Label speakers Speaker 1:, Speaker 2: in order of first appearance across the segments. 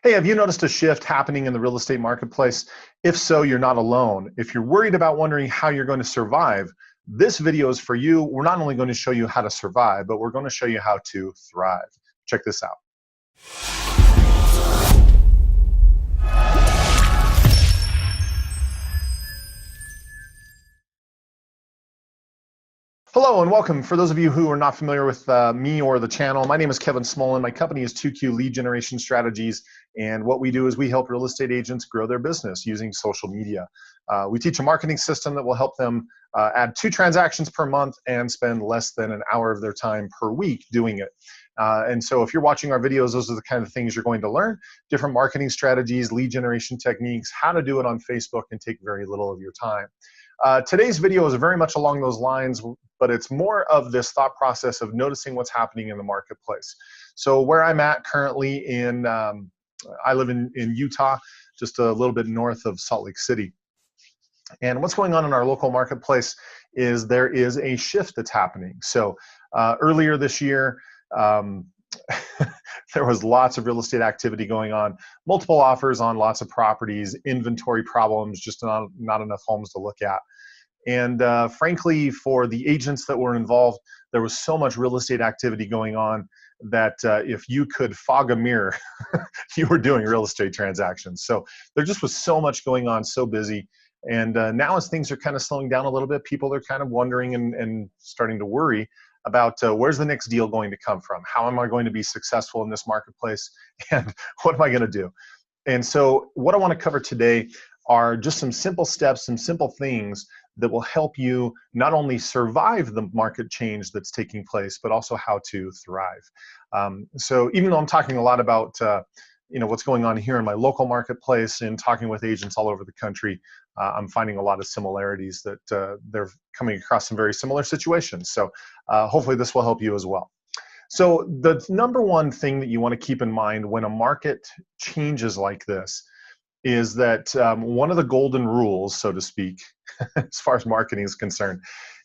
Speaker 1: Hey, have you noticed a shift happening in the real estate marketplace? If so, you're not alone. If you're worried about wondering how you're going to survive, this video is for you. We're not only going to show you how to survive, but we're going to show you how to thrive. Check this out. Hello and welcome. For those of you who are not familiar with me or the channel, my name is Kevin Smullin. My company is 2Q Lead Generation Strategies, and what we do is we help real estate agents grow their business using social media. We teach a marketing system that will help them add 2 transactions per month and spend less than an hour of their time per week doing it. And so if you're watching our videos, those are the kind of things you're going to learn: different marketing strategies, lead generation techniques, how to do it on Facebook and take very little of your time. Today's video is very much along those lines, but it's more of this thought process of noticing what's happening in the marketplace. So where I'm at currently I live in Utah, just a little bit north of Salt Lake City. And what's going on in our local marketplace is there is a shift that's happening. So earlier this year, there was lots of real estate activity going on, multiple offers on lots of properties, inventory problems, just not enough homes to look at. And frankly, for the agents that were involved, there was so much real estate activity going on that if you could fog a mirror, you were doing real estate transactions. So there just was so much going on, so busy. And now as things are kind of slowing down a little bit, people are kind of wondering and starting to worry about where's the next deal going to come from? How am I going to be successful in this marketplace? And what am I going to do? And so what I want to cover today are just some simple steps, some simple things that will help you not only survive the market change that's taking place, but also how to thrive. So even though I'm talking a lot about what's going on here in my local marketplace and talking with agents all over the country, I'm finding a lot of similarities that they're coming across some very similar situations. So hopefully this will help you as well. So the number one thing that you want to keep in mind when a market changes like this is that one of the golden rules, so to speak, as far as marketing is concerned,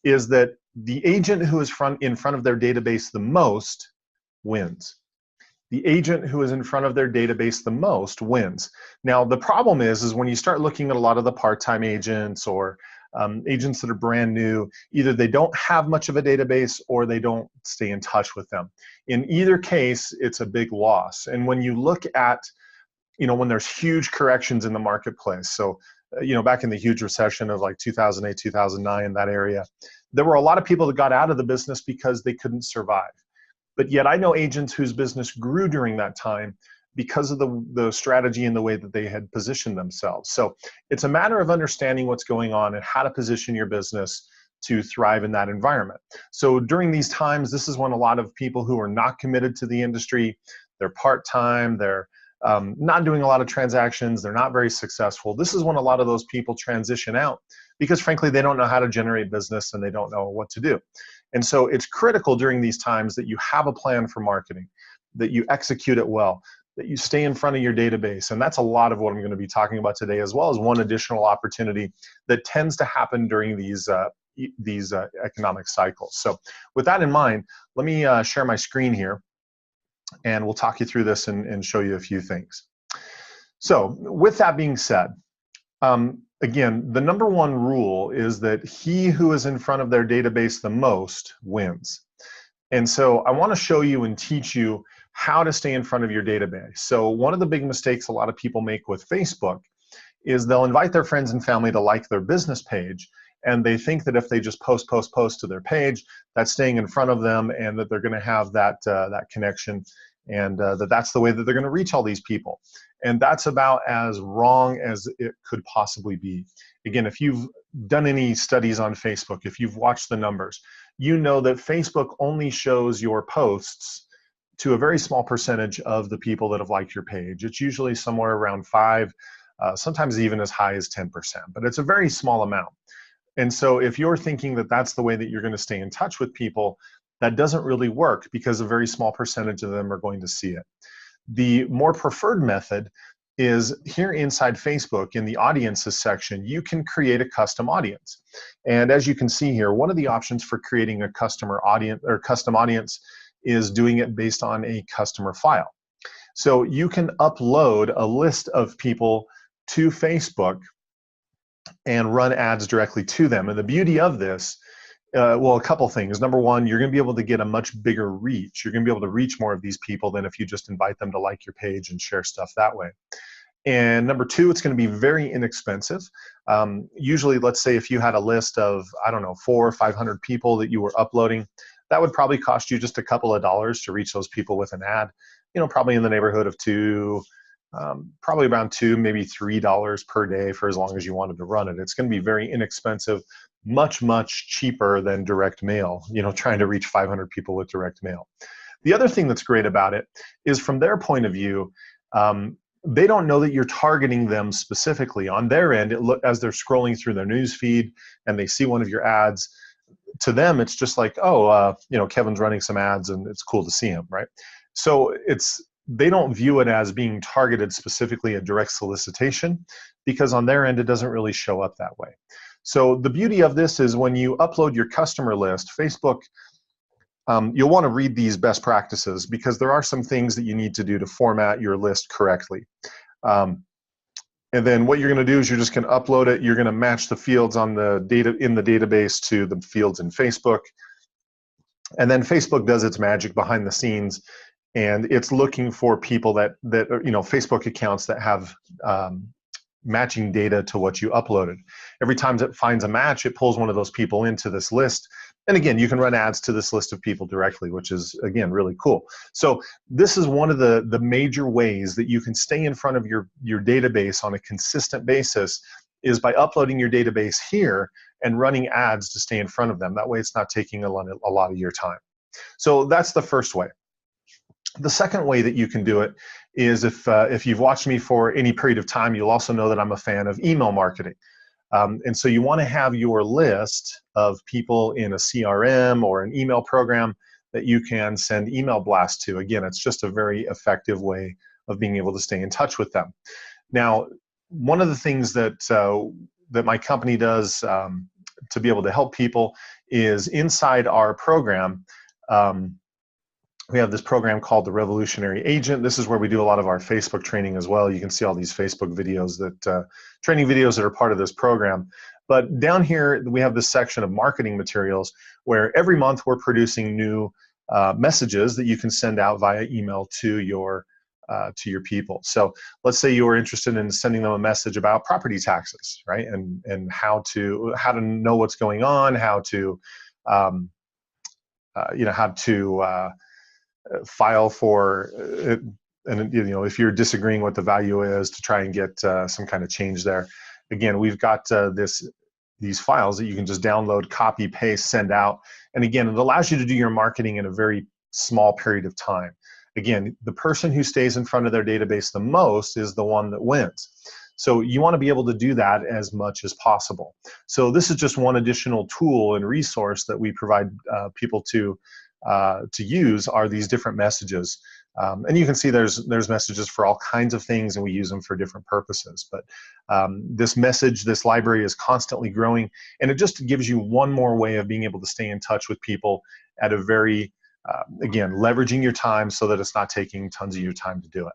Speaker 1: is that the agent who is in front of their database the most wins. The agent who is in front of their database the most wins. Now, the problem is when you start looking at a lot of the part-time agents or agents that are brand new, either they don't have much of a database or they don't stay in touch with them. In either case, it's a big loss. And when you look at, when there's huge corrections in the marketplace, so, back in the huge recession of like 2008, 2009, that area, there were a lot of people that got out of the business because they couldn't survive. But yet I know agents whose business grew during that time because of the strategy and the way that they had positioned themselves. So it's a matter of understanding what's going on and how to position your business to thrive in that environment. So during these times, this is when a lot of people who are not committed to the industry, they're part-time, they're not doing a lot of transactions, they're not very successful. This is when a lot of those people transition out because frankly, they don't know how to generate business and they don't know what to do. And so it's critical during these times that you have a plan for marketing, that you execute it well, that you stay in front of your database. And that's a lot of what I'm going to be talking about today, as well as one additional opportunity that tends to happen during these economic cycles. So with that in mind, let me share my screen here and we'll talk you through this and show you a few things. So with that being said, again, the number one rule is that he who is in front of their database the most wins. And so I want to show you and teach you how to stay in front of your database. So one of the big mistakes a lot of people make with Facebook is they'll invite their friends and family to like their business page, and they think that if they just post to their page, that's staying in front of them and that they're going to have that connection, and that's the way that they're going to reach all these people. And that's about as wrong as it could possibly be. Again, if you've done any studies on Facebook, if you've watched the numbers, you know that Facebook only shows your posts to a very small percentage of the people that have liked your page. It's usually somewhere around 5, sometimes even as high as 10%, but it's a very small amount. And so if you're thinking that that's the way that you're going to stay in touch with people, that doesn't really work because a very small percentage of them are going to see it. The more preferred method is here inside Facebook in the audiences section, you can create a custom audience. And as you can see here, one of the options for creating a custom audience is doing it based on a customer file. So you can upload a list of people to Facebook and run ads directly to them. And the beauty of this, well, a couple things. Number one, you're going to be able to get a much bigger reach. You're going to be able to reach more of these people than if you just invite them to like your page and share stuff that way. And number two, it's going to be very inexpensive. Usually, let's say if you had a list of, I don't know, 400 or 500 people that you were uploading, that would probably cost you just a couple of dollars to reach those people with an ad. You know, probably in the neighborhood of probably around $2, maybe $3 per day for as long as you wanted to run it. It's going to be very inexpensive, much, much cheaper than direct mail, you know, trying to reach 500 people with direct mail. The other thing that's great about it is from their point of view, they don't know that you're targeting them specifically. On their end, as they're scrolling through their news feed and they see one of your ads, to them, it's just like, oh, you know, Kevin's running some ads and it's cool to see him, right? So they don't view it as being targeted specifically a direct solicitation, because on their end, it doesn't really show up that way. So the beauty of this is when you upload your customer list, Facebook, you'll want to read these best practices, because there are some things that you need to do to format your list correctly. And then what you're going to do is you're just going to upload it. You're going to match the fields on the data in the database to the fields in Facebook. And then Facebook does its magic behind the scenes, and it's looking for people that you know, Facebook accounts that have matching data to what you uploaded. Every time it finds a match, it pulls one of those people into this list. And again, you can run ads to this list of people directly, which is, again, really cool. So this is one of the major ways that you can stay in front of your database on a consistent basis, is by uploading your database here and running ads to stay in front of them. That way it's not taking a lot of your time. So that's the first way. The second way that you can do it is if you've watched me for any period of time, you'll also know that I'm a fan of email marketing. And so you want to have your list of people in a CRM or an email program that you can send email blasts to. Again, it's just a very effective way of being able to stay in touch with them. Now, one of the things that my company does to be able to help people is inside our program, we have this program called the Revolutionary Agent. This is where we do a lot of our Facebook training as well. You can see all these Facebook videos training videos that are part of this program. But down here, we have this section of marketing materials where every month we're producing new messages that you can send out via email to your people. So let's say you were interested in sending them a message about property taxes, right? And how to know what's going on, how to file for it, and you know, if you're disagreeing what the value is, to try and get some kind of change there. Again, we've got these files that you can just download, copy, paste, send out, and again, it allows you to do your marketing in a very small period of time. Again, the person who stays in front of their database the most is the one that wins. So you want to be able to do that as much as possible. So this is just one additional tool and resource that we provide people to use, are these different messages. And you can see there's messages for all kinds of things, and we use them for different purposes. But this library is constantly growing, and it just gives you one more way of being able to stay in touch with people at a very, again, leveraging your time so that it's not taking tons of your time to do it.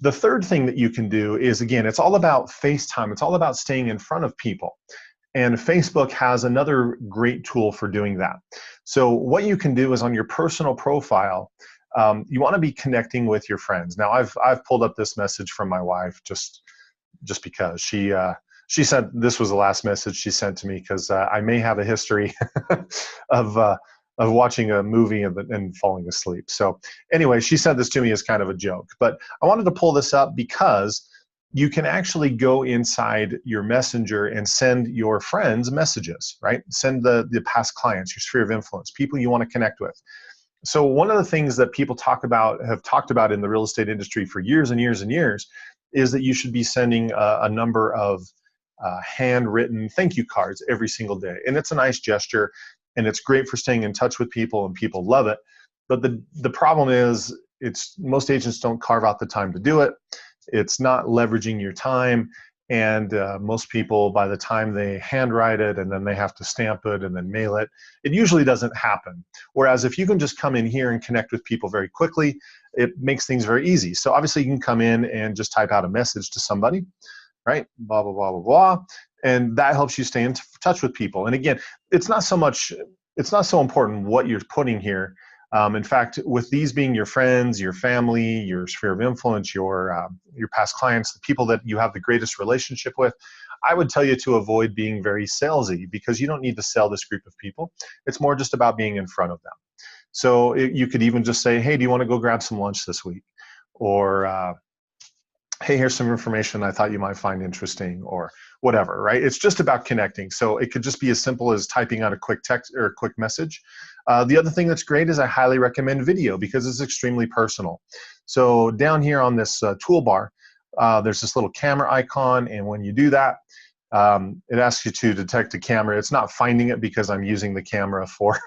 Speaker 1: The third thing that you can do is, again, it's all about FaceTime. It's all about staying in front of people. And Facebook has another great tool for doing that. So what you can do is on your personal profile, you want to be connecting with your friends. Now, I've pulled up this message from my wife just because she said this was the last message she sent to me, because I may have a history of watching a movie and falling asleep. So anyway, she sent this to me as kind of a joke. But I wanted to pull this up because you can actually go inside your messenger and send your friends messages, right? Send the past clients, your sphere of influence, people you want to connect with. So one of the things that people have talked about in the real estate industry for years and years and years is that you should be sending a number of handwritten thank you cards every single day. And it's a nice gesture, and it's great for staying in touch with people, and people love it. But the problem is, most agents don't carve out the time to do it. It's not leveraging your time, And most people, by the time they handwrite it and then they have to stamp it and then mail it, it usually doesn't happen. Whereas if you can just come in here and connect with people very quickly, it makes things very easy. So obviously you can come in and just type out a message to somebody, right? Blah, blah, blah, blah, blah. And that helps you stay in touch with people. And again, it's not so important what you're putting here. In fact, with these being your friends, your family, your sphere of influence, your past clients, the people that you have the greatest relationship with, I would tell you to avoid being very salesy, because you don't need to sell this group of people. It's more just about being in front of them. So you could even just say, hey, do you want to go grab some lunch this week? Or hey, here's some information I thought you might find interesting, or whatever, right? It's just about connecting. So it could just be as simple as typing out a quick text or a quick message. The other thing that's great is I highly recommend video, because it's extremely personal. So down here on this toolbar, there's this little camera icon, and when you do that, it asks you to detect a camera. It's not finding it because I'm using the camera for,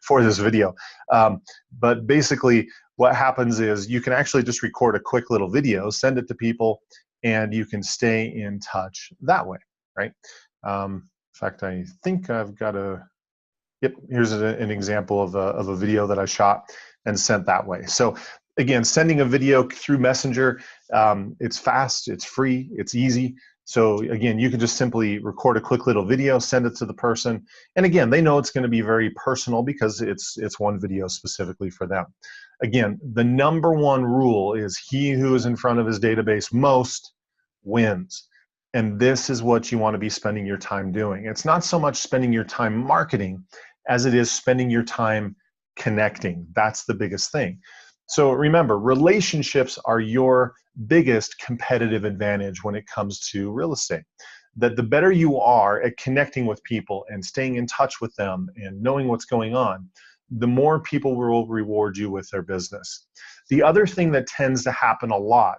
Speaker 1: for this video. But basically, what happens is you can actually just record a quick little video, send it to people, and you can stay in touch that way, right? In fact, I think I've got yep, here's an example of a video that I shot and sent that way. So again, sending a video through Messenger, it's fast, it's free, it's easy. So again, you can just simply record a quick little video, send it to the person. And again, they know it's going to be very personal because it's one video specifically for them. Again, the #1 rule is he who is in front of his database most wins. And this is what you want to be spending your time doing. It's not so much spending your time marketing as it is spending your time connecting. That's the biggest thing. So remember, relationships are your biggest competitive advantage when it comes to real estate. That the better you are at connecting with people and staying in touch with them and knowing what's going on, the more people will reward you with their business. The other thing that tends to happen a lot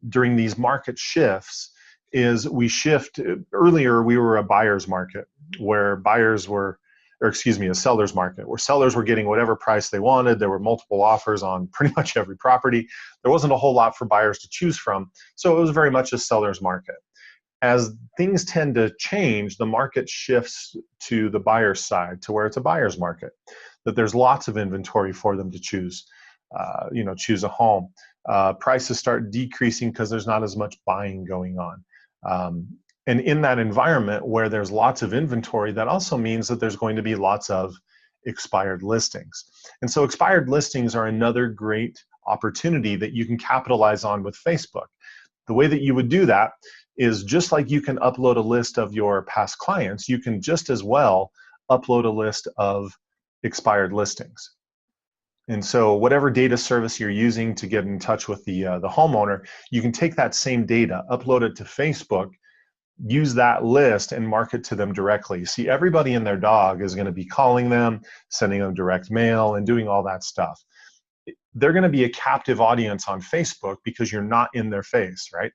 Speaker 1: during these market shifts is we shift. Earlier, we were a buyer's market where buyers were, or excuse me, a seller's market where sellers were getting whatever price they wanted. There were multiple offers on pretty much every property. There wasn't a whole lot for buyers to choose from. So it was very much a seller's market. As things tend to change, the market shifts to the buyer's side, to where it's a buyer's market, that there's lots of inventory for them to choose, choose a home. Prices start decreasing because there's not as much buying going on. And in that environment where there's lots of inventory, that also means that there's going to be lots of expired listings. And so expired listings are another great opportunity that you can capitalize on with Facebook. The way that you would do that is just like you can upload a list of your past clients, you can just as well upload a list of expired listings. And so whatever data service you're using to get in touch with the homeowner, you can take that same data, upload it to Facebook, use that list and market to them directly. See, everybody and their dog is going to be calling them, sending them direct mail, and doing all that stuff. They're going to be a captive audience on Facebook because you're not in their face, right?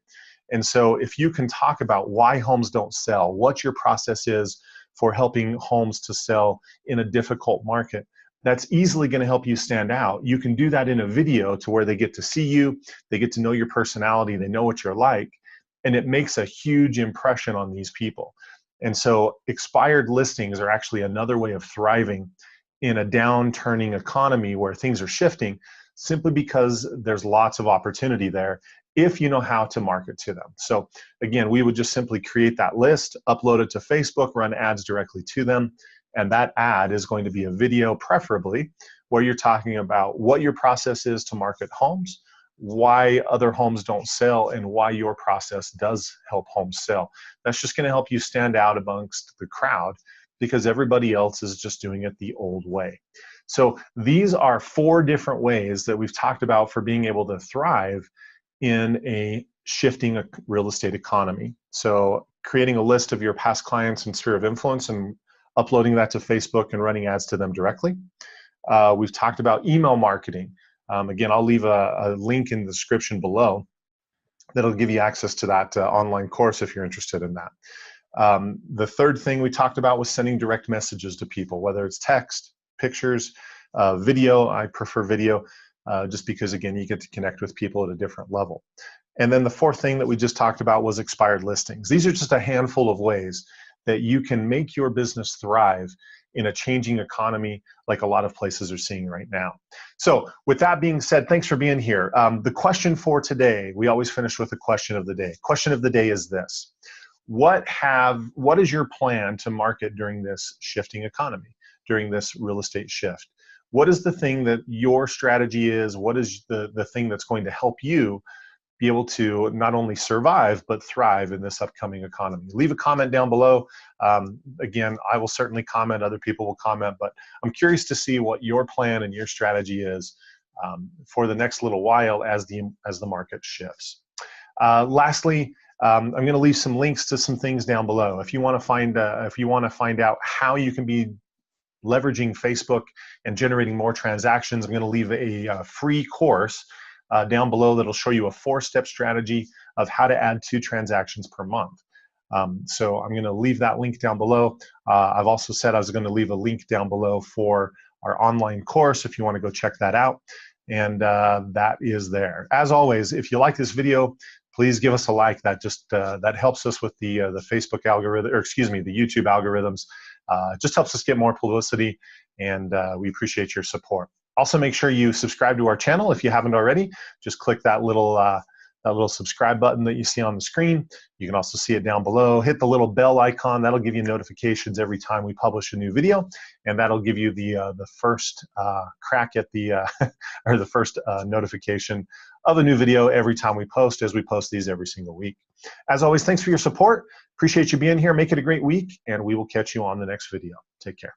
Speaker 1: And so if you can talk about why homes don't sell, what your process is for helping homes to sell in a difficult market, that's easily going to help you stand out. You can do that in a video to where they get to see you, they get to know your personality, they know what you're like, and it makes a huge impression on these people. And so expired listings are actually another way of thriving in a downturning economy where things are shifting, simply because there's lots of opportunity there if you know how to market to them. So again, we would just simply create that list, upload it to Facebook, run ads directly to them, and that ad is going to be a video, preferably, where you're talking about what your process is to market homes, why other homes don't sell, and why your process does help homes sell. That's just going to help you stand out amongst the crowd because everybody else is just doing it the old way. So these are 4 different ways that we've talked about for being able to thrive in a shifting real estate economy. So creating a list of your past clients and sphere of influence and uploading that to Facebook and running ads to them directly. We've talked about email marketing. Again, I'll leave a link in the description below that'll give you access to that online course if you're interested in that. The third thing we talked about was sending direct messages to people, whether it's text, pictures, video. I prefer video just because, again, you get to connect with people at a different level. And then the fourth thing that we just talked about was expired listings. These are just a handful of ways that you can make your business thrive in a changing economy like a lot of places are seeing right now. So with that being said, thanks for being here. The question for today, we always finish with the question of the day. Question of the day is this: what is your plan to market during this shifting economy, during this real estate shift? What is the thing that your strategy is? What is the thing that's going to help you be able to not only survive, but thrive in this upcoming economy? Leave a comment down below. Again, I will certainly comment, other people will comment, but I'm curious to see what your plan and your strategy is for the next little while as the market shifts. Lastly, I'm going to leave some links to some things down below. If you want to find out how you can be leveraging Facebook and generating more transactions, I'm going to leave a free course down below that'll show you a 4-step strategy of how to add 2 transactions per month. So I'm going to leave that link down below. I've also said I was going to leave a link down below for our online course if you want to go check that out. And that is there. As always, if you like this video, please give us a like. That just that helps us with the Facebook algorithm, or excuse me, the YouTube algorithms. Just helps us get more publicity, and we appreciate your support. Also, make sure you subscribe to our channel if you haven't already. Just click that little subscribe button that you see on the screen. You can also see it down below. Hit the little bell icon. That'll give you notifications every time we publish a new video, and that'll give you the first crack at the or the first notification of a new video every time we post, as we post these every single week. As always, thanks for your support. Appreciate you being here. Make it a great week, and we will catch you on the next video. Take care.